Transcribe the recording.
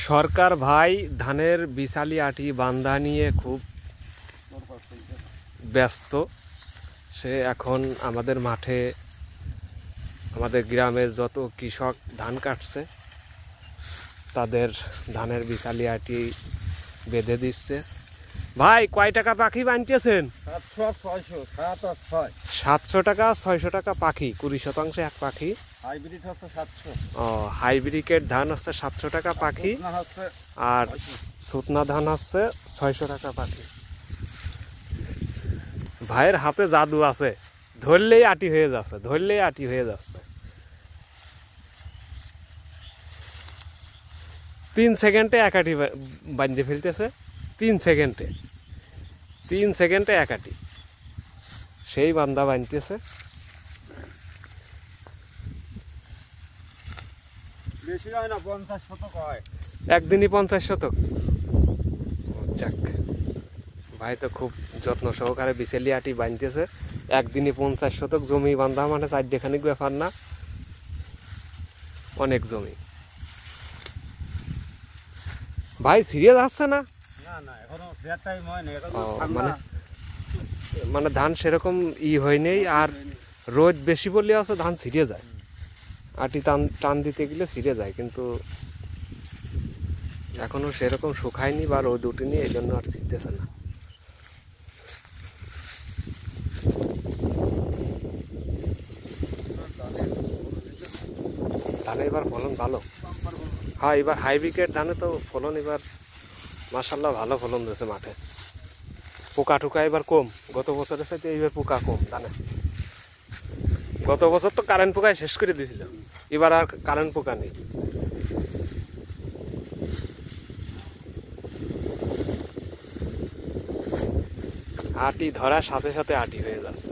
সরকার ভাই ধানের বিশালি আটি বান্ধা নিয়ে খুব ব্যস্ত। সে এখন আমাদের মাঠে আমাদের গ্রামের যত কৃষক ধান কাটছে তাদের ধানের বিশালি আটি বেঁধে দিচ্ছে। ভাই কয় টাকা পাখি বানতেছেন? 700 টাকা 600 টাকা পাখি, 20% এক পাখি। হাইব্রিড হচ্ছে 700। ও হাইব্রিকের ধান হচ্ছে 700 টাকা পাখি, আর শুকনা ধান হচ্ছে 600 টাকা পাখি। ভাইয়ের হাতে জাদু আছে, ধরলেই আটি হয়ে যাচ্ছে, ধরলেই আটি হয়ে যাচ্ছে। 3 সেকেন্ডে এক আটি বাঁধতে ফেলতেছে। 3 সেকেন্ডে এক আটি সেই বান্দা বাঁধতেছে। বেশি হয় না, 50 শতক হয় একদিনই। 50 শতক। যাক, ভাই তো খুব যত্ন সহকারে বিশালি আটি বাঁধতেছে। একদিনই 50 শতক জমি বান্ধা মানে 4 খানিক ব্যাপার না, অনেক জমি। ভাই সিরিয়াস আসছে না? মানে ধান সেরকম হয়নি, আর রোদ বেশি বললে আছে ধান ছিঁড়ে যায়। আটি টান দিতে গেলে ছিঁড়ে যায়, কিন্তু এখনো সেরকম শুকায়নি বা রোদ উঠেনি, এই জন্য আর ছিঁড়তেছে না। ধানে এবার ফলন ভালো। হ্যাঁ, এবার হাইব্রিকের ধানে তো ফলন এবার মাশাআল্লাহ ভালো ফলন দিয়েছে মাঠে। পোকা টোকা এবার কম, গত বছরের সাথে এবার পোকা কম ধানে। গত বছর তো কারেন্ট পোকায় শেষ করে দিয়েছিল, এবার আর কারেন্ট পোকা নেই। আটি ধরার সাথে সাথে আটি হয়ে যাচ্ছে।